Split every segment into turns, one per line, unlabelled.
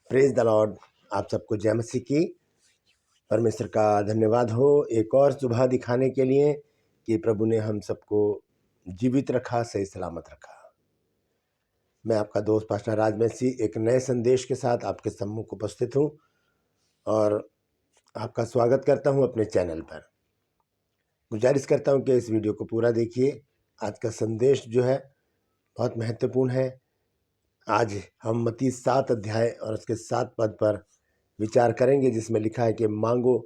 Praise the Lord. आप सबको जय मसीह की। परमेश्वर का धन्यवाद हो एक और सुबह दिखाने के लिए कि प्रभु ने हम सबको जीवित रखा, सही सलामत रखा। मैं आपका दोस्त पास्टर राज मसीह एक नए संदेश के साथ आपके सम्मुख उपस्थित हूँ और आपका स्वागत करता हूँ अपने चैनल पर। गुजारिश करता हूँ कि इस वीडियो को पूरा देखिए। आज का संदेश जो है बहुत महत्वपूर्ण है। आज हम मत्ती 7 अध्याय और उसके 7 पद पर विचार करेंगे, जिसमें लिखा है कि मांगो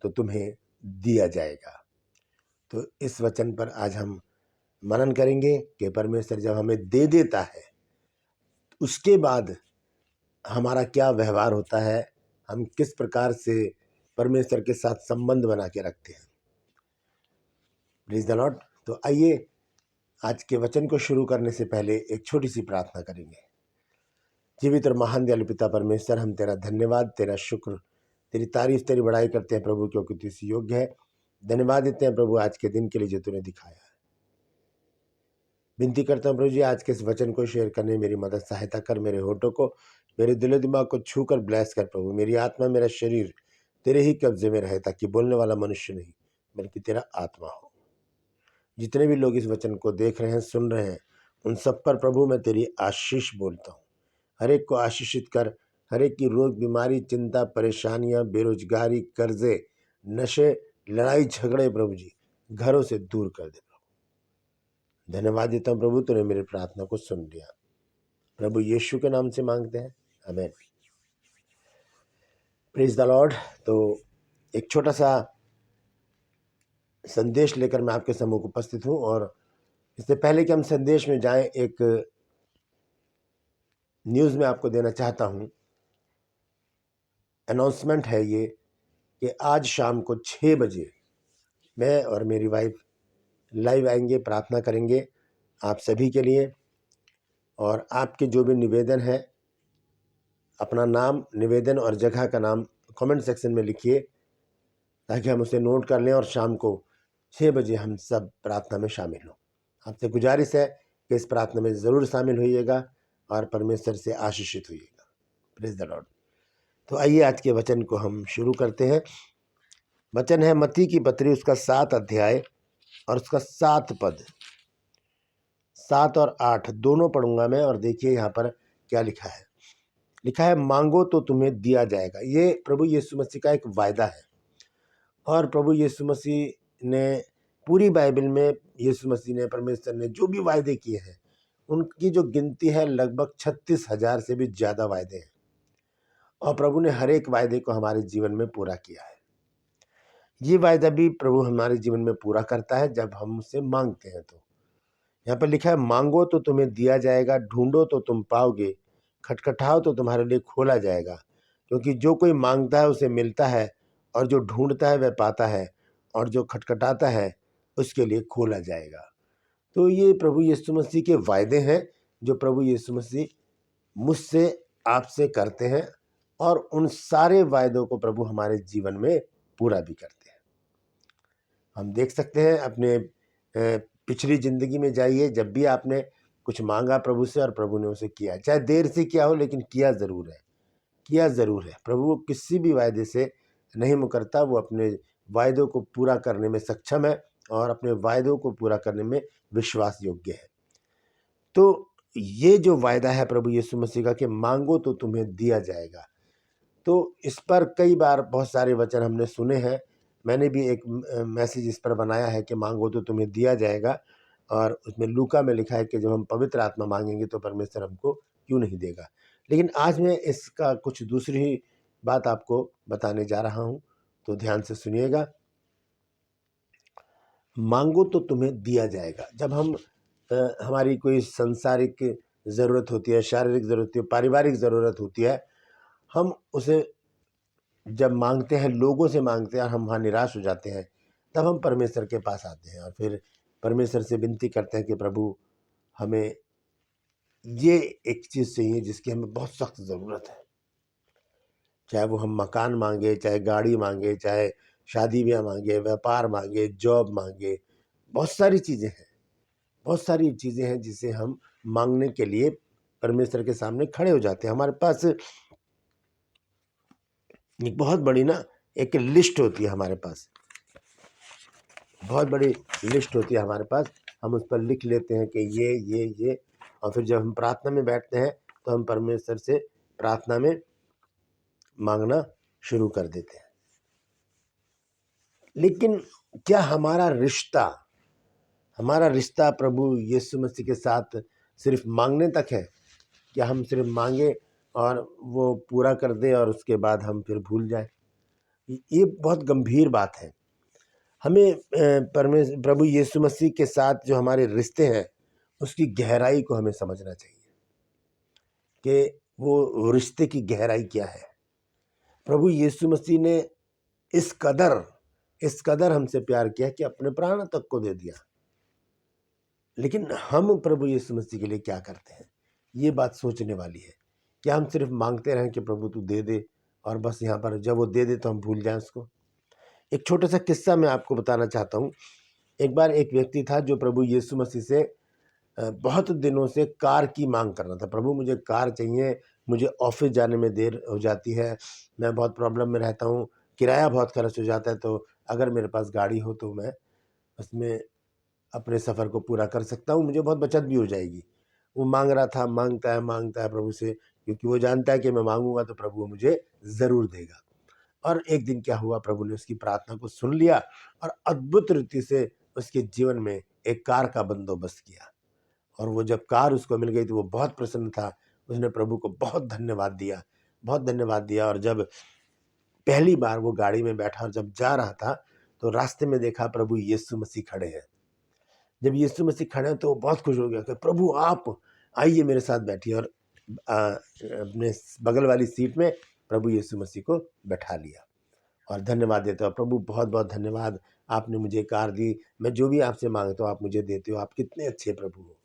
तो तुम्हें दिया जाएगा। तो इस वचन पर आज हम मनन करेंगे कि परमेश्वर जब हमें दे देता है उसके बाद हमारा क्या व्यवहार होता है, हम किस प्रकार से परमेश्वर के साथ संबंध बना के रखते हैं। Praise the Lord. तो आइए आज के वचन को शुरू करने से पहले एक छोटी सी प्रार्थना करेंगे। जीवित और महान दयालु पिता परमेश्वर, हम तेरा धन्यवाद, तेरा शुक्र, तेरी तारीफ, तेरी बड़ाई करते हैं प्रभु, क्योंकि तू इस योग्य है। धन्यवाद देते हैं प्रभु आज के दिन के लिए जो तूने दिखाया है। विनती करता हूँ प्रभु जी, आज के इस वचन को शेयर करने में मेरी मदद सहायता कर। मेरे होठों को, मेरे दिलो दिमाग को छू कर ब्लेस कर प्रभु। मेरी आत्मा, मेरा शरीर तेरे ही कब्जे में रहे, ताकि बोलने वाला मनुष्य नहीं बल्कि तेरा आत्मा हो। जितने भी लोग इस वचन को देख रहे हैं, सुन रहे हैं, उन सब पर प्रभु मैं तेरी आशीष बोलता हूँ। हर एक को आशीषित कर। हर एक की रोग, बीमारी, चिंता, परेशानियां, बेरोजगारी, कर्जे, नशे, लड़ाई झगड़े प्रभु जी घरों से दूर कर दे प्रभु। धन्यवाद देता हूँ प्रभु, तूने मेरी प्रार्थना को सुन लिया। प्रभु यीशु के नाम से मांगते हैं, आमीन। Praise the Lord. तो एक छोटा सा संदेश लेकर मैं आपके सम्मुख उपस्थित हूँ, और इससे पहले कि हम संदेश में जाएं, एक न्यूज़ में आपको देना चाहता हूँ। अनाउंसमेंट है ये कि आज शाम को 6 बजे मैं और मेरी वाइफ लाइव आएंगे, प्रार्थना करेंगे आप सभी के लिए। और आपके जो भी निवेदन है, अपना नाम, निवेदन और जगह का नाम कमेंट सेक्शन में लिखिए, ताकि हम उसे नोट कर लें और शाम को 6 बजे हम सब प्रार्थना में शामिल हों। आपसे गुजारिश है कि इस प्रार्थना में ज़रूर शामिल होइएगा और परमेश्वर से आशीषित होइएगा। Praise the Lord. तो आइए आज के वचन को हम शुरू करते हैं। वचन है मत्ती की पत्री, उसका 7 अध्याय और उसका 7 पद। 7 और 8 दोनों पढ़ूंगा मैं, और देखिए यहाँ पर क्या लिखा है। लिखा है, मांगो तो तुम्हें दिया जाएगा। ये प्रभु यीशु मसीह का एक वायदा है, और प्रभु यीशु मसीह ने पूरी बाइबल में, यीशु मसीह ने, परमेश्वर ने जो भी वायदे किए हैं, उनकी जो गिनती है लगभग 36,000 से भी ज़्यादा वायदे हैं, और प्रभु ने हर एक वायदे को हमारे जीवन में पूरा किया है। ये वायदा भी प्रभु हमारे जीवन में पूरा करता है जब हम उससे मांगते हैं। तो यहाँ पर लिखा है, मांगो तो तुम्हें दिया जाएगा, ढूंढो तो तुम पाओगे, खटखटाओ तो तुम्हारे लिए खोला जाएगा। क्योंकि जो कोई मांगता है उसे मिलता है, और जो ढूंढता है वह पाता है, और जो खटखटाता है उसके लिए खोला जाएगा। तो ये प्रभु यीशु मसीह के वायदे हैं, जो प्रभु यीशु मसीह मुझसे, आपसे करते हैं, और उन सारे वायदों को प्रभु हमारे जीवन में पूरा भी करते हैं। हम देख सकते हैं अपने पिछली ज़िंदगी में जाइए, जब भी आपने कुछ मांगा प्रभु से और प्रभु ने उसे किया, चाहे देर से किया हो, लेकिन किया ज़रूर है, किया ज़रूर है। प्रभु वो किसी भी वायदे से नहीं मुकरता, वो अपने वायदों को पूरा करने में सक्षम है, और अपने वायदों को पूरा करने में विश्वास योग्य है। तो ये जो वायदा है प्रभु यीशु मसीह का कि मांगो तो तुम्हें दिया जाएगा, तो इस पर कई बार बहुत सारे वचन हमने सुने हैं। मैंने भी एक मैसेज इस पर बनाया है कि मांगो तो तुम्हें दिया जाएगा, और उसमें लूका में लिखा है कि जब हम पवित्र आत्मा मांगेंगे तो परमेश्वर हमको क्यों नहीं देगा। लेकिन आज मैं इसका कुछ दूसरी ही बात आपको बताने जा रहा हूँ, तो ध्यान से सुनिएगा। मांगो तो तुम्हें दिया जाएगा। जब हम हमारी कोई सांसारिक ज़रूरत होती है, शारीरिक ज़रूरत होती है, पारिवारिक ज़रूरत होती है, हम उसे जब मांगते हैं, लोगों से मांगते हैं, और हम वहाँ निराश हो जाते हैं, तब हम परमेश्वर के पास आते हैं और फिर परमेश्वर से विनती करते हैं कि प्रभु हमें ये एक चीज़ चाहिए जिसकी हमें बहुत सख्त ज़रूरत है। चाहे वो हम मकान मांगे, चाहे गाड़ी मांगे, चाहे शादी ब्याह मांगे, व्यापार मांगे, जॉब मांगे, बहुत सारी चीज़ें हैं। बहुत सारी चीज़ें हैं जिसे हम मांगने के लिए परमेश्वर के सामने खड़े हो जाते हैं। हमारे पास एक बहुत बड़ी ना एक लिस्ट होती है हमारे पास, बहुत बड़ी लिस्ट होती है हमारे पास। हम उस पर लिख लेते हैं कि ये, और फिर जब हम प्रार्थना में बैठते हैं तो हम परमेश्वर से प्रार्थना में मांगना शुरू कर देते हैं। लेकिन क्या हमारा रिश्ता प्रभु यीशु मसीह के साथ सिर्फ मांगने तक है? क्या हम सिर्फ मांगे और वो पूरा कर दे और उसके बाद हम फिर भूल जाए? ये बहुत गंभीर बात है। हमें प्रभु यीशु मसीह के साथ जो हमारे रिश्ते हैं उसकी गहराई को हमें समझना चाहिए कि वो रिश्ते की गहराई क्या है। प्रभु यीशु मसीह ने इस कदर हमसे प्यार किया कि अपने प्राण तक को दे दिया। लेकिन हम प्रभु यीशु मसीह के लिए क्या करते हैं, ये बात सोचने वाली है। क्या हम सिर्फ मांगते रहें कि प्रभु तू दे दे, और बस यहाँ पर जब वो दे दे तो हम भूल जाएं उसको? एक छोटा सा किस्सा मैं आपको बताना चाहता हूँ। एक बार एक व्यक्ति था जो प्रभु यीशु मसीह से बहुत दिनों से कार की मांग कर रहा था। प्रभु मुझे कार चाहिए, मुझे ऑफिस जाने में देर हो जाती है, मैं बहुत प्रॉब्लम में रहता हूँ, किराया बहुत खर्च हो जाता है, तो अगर मेरे पास गाड़ी हो तो मैं उसमें अपने सफ़र को पूरा कर सकता हूँ, मुझे बहुत बचत भी हो जाएगी। वो मांग रहा था, मांगता है प्रभु से, क्योंकि वो जानता है कि मैं मांगूंगा तो प्रभु मुझे ज़रूर देगा। और एक दिन क्या हुआ, प्रभु ने उसकी प्रार्थना को सुन लिया और अद्भुत रीति से उसके जीवन में एक कार का बंदोबस्त किया। और वो जब कार उसको मिल गई तो वो बहुत प्रसन्न था। उसने प्रभु को बहुत धन्यवाद दिया। और जब पहली बार वो गाड़ी में बैठा और जब जा रहा था तो रास्ते में देखा प्रभु यीशु मसीह खड़े हैं। जब यीशु मसीह खड़े हैं तो वो बहुत खुश हो गया कि प्रभु आप आइए मेरे साथ बैठिए, और अपने बगल वाली सीट में प्रभु यीशु मसीह को बैठा लिया और धन्यवाद देता हूँ, प्रभु बहुत बहुत धन्यवाद, आपने मुझे कार दी, मैं जो भी आपसे मांगता हूँ आप मुझे देते हो, आप कितने अच्छे प्रभु हो।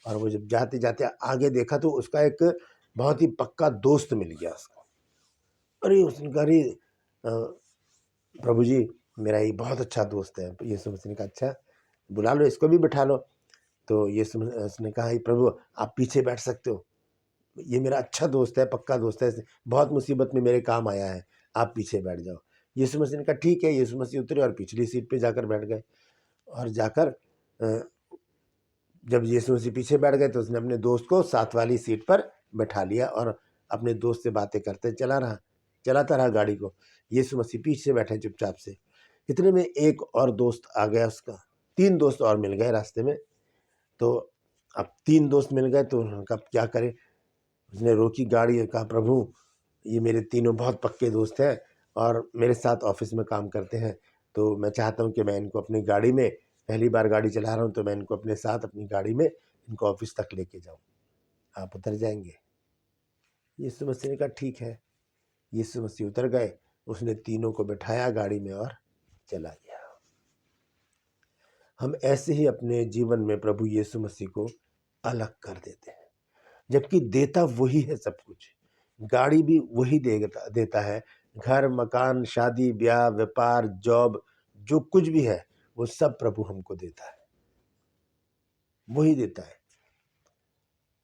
और वो जब जाते जाते आगे देखा तो उसका एक बहुत ही पक्का दोस्त मिल गया उसको। अरे उसने कहा, अरे प्रभु जी मेरा ये बहुत अच्छा दोस्त है। यीशु मसीह ने कहा, अच्छा बुला लो, इसको भी बिठा लो। तो यीशु मसीह उसने कहा, हे प्रभु आप पीछे बैठ सकते हो, ये मेरा अच्छा दोस्त है, पक्का दोस्त है, बहुत मुसीबत में मेरे काम आया है, आप पीछे बैठ जाओ। यीशु मसीह ने कहा ठीक है। यीशु मसीह उतरे और पिछली सीट पे जाकर बैठ गए। और जाकर जब यीशु मसीह पीछे बैठ गए तो उसने अपने दोस्त को साथ वाली सीट पर बैठा लिया और अपने दोस्त से बातें करते चलाता रहा गाड़ी को। यीशु मसीह पीछे बैठे चुपचाप से। इतने में एक और दोस्त आ गया उसका, 3 दोस्त और मिल गए रास्ते में। तो अब 3 दोस्त मिल गए तो उनका क्या करे, उसने रोकी गाड़ी और कहा, प्रभु ये मेरे तीनों बहुत पक्के दोस्त हैं और मेरे साथ ऑफिस में काम करते हैं, तो मैं चाहता हूँ कि मैं इनको अपनी गाड़ी में, पहली बार गाड़ी चला रहा हूँ तो मैं इनको अपने साथ अपनी गाड़ी में इनको ऑफिस तक लेके जाऊँ, आप उतर जाएंगे? यीशु मसीह ने कहा ठीक है। यीशु मसीह उतर गए, उसने तीनों को बिठाया गाड़ी में और चला गया। हम ऐसे ही अपने जीवन में प्रभु यीशु मसीह को अलग कर देते हैं, जबकि देता वही है सब कुछ। गाड़ी भी वही देता है, घर मकान शादी ब्याह व्यापार जॉब जो कुछ भी है वो सब प्रभु हमको देता है, वही देता है।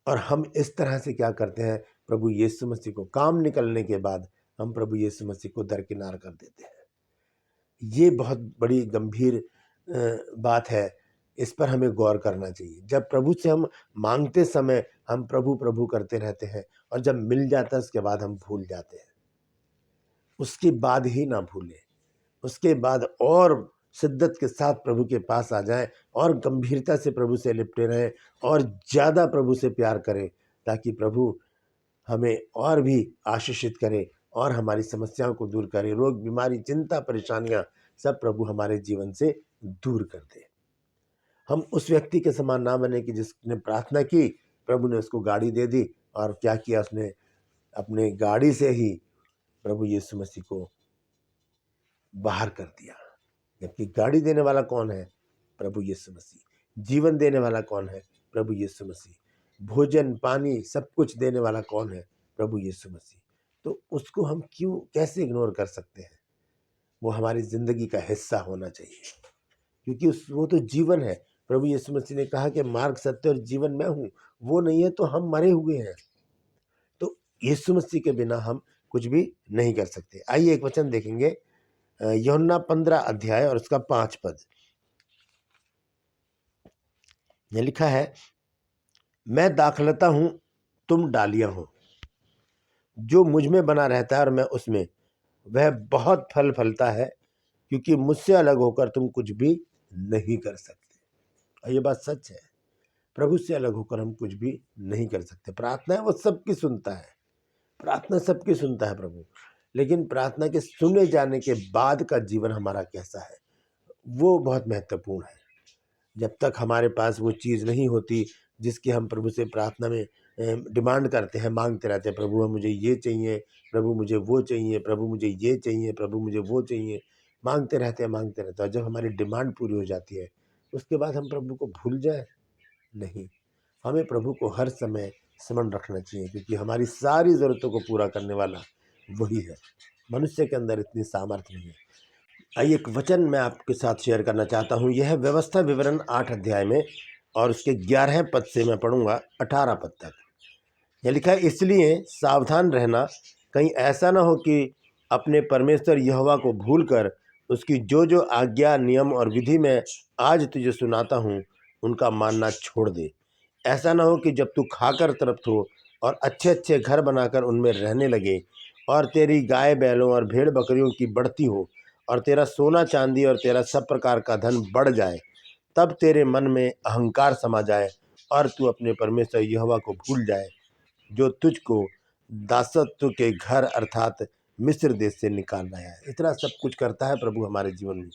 और हम इस तरह से क्या करते हैं, प्रभु यीशु मसीह को काम निकलने के बाद हम प्रभु यीशु मसीह को दरकिनार कर देते हैं। ये बहुत बड़ी गंभीर बात है, इस पर हमें गौर करना चाहिए। जब प्रभु से हम मांगते समय हम प्रभु प्रभु करते रहते हैं और जब मिल जाता है उसके बाद हम भूल जाते हैं। उसके बाद ही ना भूलें, उसके बाद और शिद्दत के साथ प्रभु के पास आ जाएं और गंभीरता से प्रभु से लिपटे रहें और ज़्यादा प्रभु से प्यार करें, ताकि प्रभु हमें और भी आशीषित करे और हमारी समस्याओं को दूर करे। रोग बीमारी चिंता परेशानियां सब प्रभु हमारे जीवन से दूर कर दे। हम उस व्यक्ति के समान ना बने कि जिसने प्रार्थना की, प्रभु ने उसको गाड़ी दे दी और क्या किया उसने, अपने गाड़ी से ही प्रभु यीशु मसीह को बाहर कर दिया। जबकि गाड़ी देने वाला कौन है? प्रभु यीशु मसीह। जीवन देने वाला कौन है? प्रभु यीशु मसीह। भोजन पानी सब कुछ देने वाला कौन है? प्रभु यीशु मसीह। तो उसको हम क्यों कैसे इग्नोर कर सकते हैं? वो हमारी ज़िंदगी का हिस्सा होना चाहिए, क्योंकि वो तो जीवन है। प्रभु यीशु मसीह ने कहा कि मार्ग, सत्य और जीवन मैं हूँ, वो नहीं है तो हम मरे हुए हैं। तो यीशु मसीह के बिना हम कुछ भी नहीं कर सकते। आइए एक वचन देखेंगे, यूहन्ना 15 अध्याय और उसका 5 पद। यह लिखा है, मैं दाखलता हूँ, तुम डालियां हो। जो मुझ में बना रहता है और मैं उसमें, वह बहुत फल फलता है, क्योंकि मुझसे अलग होकर तुम कुछ भी नहीं कर सकते। और ये बात सच है, प्रभु से अलग होकर हम कुछ भी नहीं कर सकते। प्रार्थना है वो सबकी सुनता है, प्रार्थना सबकी सुनता है प्रभु, लेकिन प्रार्थना के सुने जाने के बाद का जीवन हमारा कैसा है वो बहुत महत्वपूर्ण है। जब तक हमारे पास वो चीज़ नहीं होती जिसकी हम प्रभु से प्रार्थना में डिमांड करते हैं, मांगते रहते हैं, प्रभु मुझे ये चाहिए, प्रभु मुझे वो चाहिए, प्रभु मुझे ये चाहिए, प्रभु मुझे वो चाहिए, मांगते रहते हैं, मांगते रहते हैं। और जब हमारी डिमांड पूरी हो जाती है उसके बाद हम प्रभु को भूल जाए? नहीं, हमें प्रभु को हर समय स्मरण रखना चाहिए, क्योंकि हमारी सारी ज़रूरतों को पूरा करने वाला वही है। मनुष्य के अंदर इतनी सामर्थ्य नहीं है। आइए एक वचन मैं आपके साथ शेयर करना चाहता हूँ। यह है व्यवस्था विवरण 8 अध्याय में और उसके 11 पद से मैं पढ़ूंगा 18 पद तक। यह लिखा है, इसलिए सावधान रहना, कहीं ऐसा ना हो कि अपने परमेश्वर यहोवा को भूलकर उसकी जो जो आज्ञा, नियम और विधि मैं आज तुझे सुनाता हूँ उनका मानना छोड़ दे। ऐसा ना हो कि जब तू खाकर तृप्त हो और अच्छे अच्छे घर बनाकर उनमें रहने लगे और तेरी गाय बैलों और भेड़ बकरियों की बढ़ती हो और तेरा सोना चांदी और तेरा सब प्रकार का धन बढ़ जाए, तब तेरे मन में अहंकार समा जाए और तू अपने परमेश्वर यहोवा को भूल जाए, जो तुझको दासत्व के घर अर्थात मिस्र देश से निकाल लाया है। इतना सब कुछ करता है प्रभु हमारे जीवन में,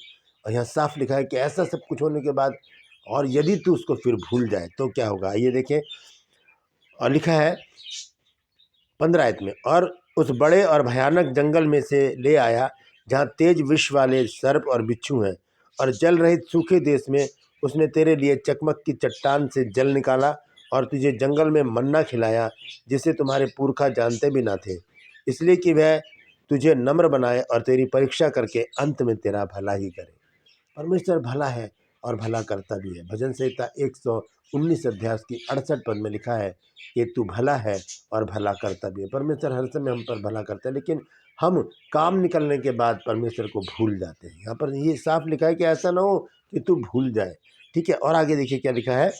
और यहाँ साफ लिखा है कि ऐसा सब कुछ होने के बाद और यदि तू उसको फिर भूल जाए तो क्या होगा। ये देखें, और लिखा है 15 आयत में, और उस बड़े और भयानक जंगल में से ले आया जहाँ तेज विष वाले सर्प और बिच्छू हैं, और जल रहित सूखे देश में उसने तेरे लिए चकमक की चट्टान से जल निकाला और तुझे जंगल में मन्ना खिलाया, जिसे तुम्हारे पुरखा जानते भी ना थे, इसलिए कि वह तुझे नम्र बनाए और तेरी परीक्षा करके अंत में तेरा भला ही करे। परमेश्वर भला है और भला करता भी है। भजन संहिता 119 अध्याय की 68 पद में लिखा है कि तू भला है और भला करता भी है। परमेश्वर हर समय हम पर भला करता है, लेकिन हम काम निकलने के बाद परमेश्वर को भूल जाते हैं। यहाँ पर ये साफ लिखा है कि ऐसा ना हो कि तू भूल जाए। ठीक है, और आगे देखिए क्या लिखा है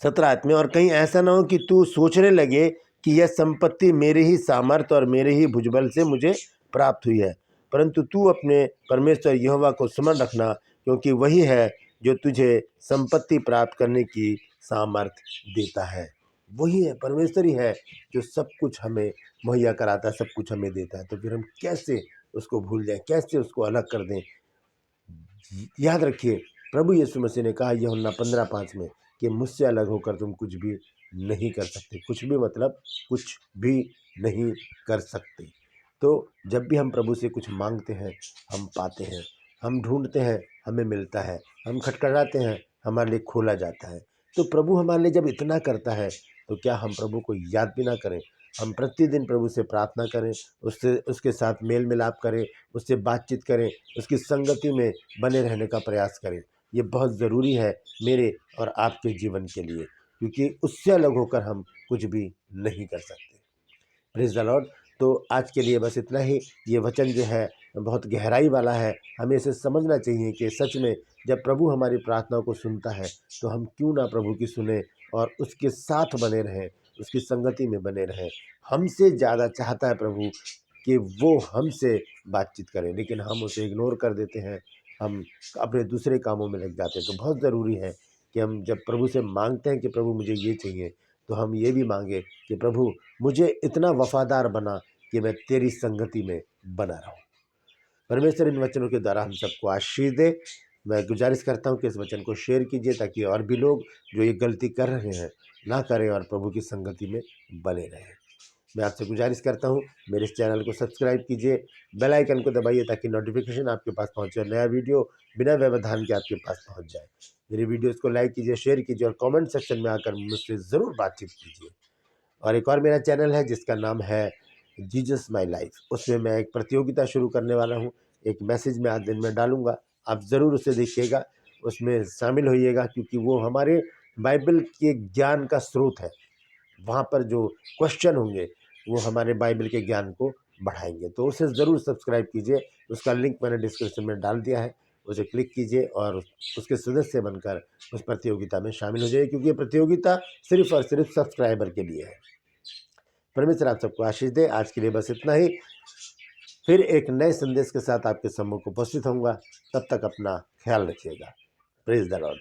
17 में, और कहीं ऐसा ना हो कि तू सोचने लगे कि यह संपत्ति मेरे ही सामर्थ्य और मेरे ही भुजबल से मुझे प्राप्त हुई है, परंतु तू अपने परमेश्वर यहोवा को स्मरण रखना, क्योंकि वही है जो तुझे संपत्ति प्राप्त करने की सामर्थ्य देता है। वही है, परमेश्वर ही है जो सब कुछ हमें मुहैया कराता है, सब कुछ हमें देता है। तो फिर हम कैसे उसको भूल जाएं, कैसे उसको अलग कर दें। याद रखिए, प्रभु यीशु मसीह ने कहा यूहन्ना 15:5 में कि मुझसे अलग होकर तुम कुछ भी नहीं कर सकते। कुछ भी मतलब कुछ भी नहीं कर सकते। तो जब भी हम प्रभु से कुछ मांगते हैं हम पाते हैं, हम ढूंढते हैं हमें मिलता है, हम खटखटाते हैं हमारे लिए खोला जाता है। तो प्रभु हमारे लिए जब इतना करता है तो क्या हम प्रभु को याद भी ना करें। हम प्रतिदिन प्रभु से प्रार्थना करें, उससे उसके साथ मेल मिलाप करें, उससे बातचीत करें, उसकी संगति में बने रहने का प्रयास करें। ये बहुत ज़रूरी है मेरे और आपके जीवन के लिए, क्योंकि उससे अलग होकर हम कुछ भी नहीं कर सकते। Praise the Lord. तो आज के लिए बस इतना ही। ये वचन जो है बहुत गहराई वाला है, हमें इसे समझना चाहिए कि सच में जब प्रभु हमारी प्रार्थनाओं को सुनता है तो हम क्यों ना प्रभु की सुने और उसके साथ बने रहें, उसकी संगति में बने रहें। हमसे ज़्यादा चाहता है प्रभु कि वो हमसे बातचीत करें, लेकिन हम उसे इग्नोर कर देते हैं, हम अपने दूसरे कामों में लग जाते हैं। तो बहुत ज़रूरी है कि हम जब प्रभु से मांगते हैं कि प्रभु मुझे ये चाहिए, तो हम ये भी मांगे कि प्रभु मुझे इतना वफादार बना कि मैं तेरी संगति में बना रहूं। परमेश्वर इन वचनों के द्वारा हम सबको आशीष दे। मैं गुजारिश करता हूं कि इस वचन को शेयर कीजिए, ताकि और भी लोग जो ये गलती कर रहे हैं ना करें और प्रभु की संगति में बने रहें। मैं आपसे गुजारिश करता हूं, मेरे इस चैनल को सब्सक्राइब कीजिए, बेल आइकन को दबाइए, ताकि नोटिफिकेशन आपके पास पहुंचे और नया वीडियो बिना व्यवधान के आपके पास पहुंच जाए। मेरी वीडियोस को लाइक कीजिए, शेयर कीजिए और कमेंट सेक्शन में आकर मुझसे ज़रूर बातचीत कीजिए। और एक और मेरा चैनल है जिसका नाम है जीसस माय लाइफ, उसमें मैं एक प्रतियोगिता शुरू करने वाला हूँ। एक मैसेज मैं आज दिन में डालूंगा, आप ज़रूर उसे देखिएगा। उसमें शामिल होइएगा, क्योंकि वो हमारे बाइबल के ज्ञान का स्रोत है। वहाँ पर जो क्वेश्चन होंगे वो हमारे बाइबल के ज्ञान को बढ़ाएंगे। तो उसे ज़रूर सब्सक्राइब कीजिए, उसका लिंक मैंने डिस्क्रिप्शन में डाल दिया है, उसे क्लिक कीजिए और उसके सदस्य बनकर उस प्रतियोगिता में शामिल हो जाइए, क्योंकि ये प्रतियोगिता सिर्फ और सिर्फ सब्सक्राइबर के लिए है। परमेश्वर आप सबको आशीष दे। आज के लिए बस इतना ही। फिर एक नए संदेश के साथ आपके सम्मुख उपस्थित होऊंगा। तब तक अपना ख्याल रखिएगा। Praise the Lord.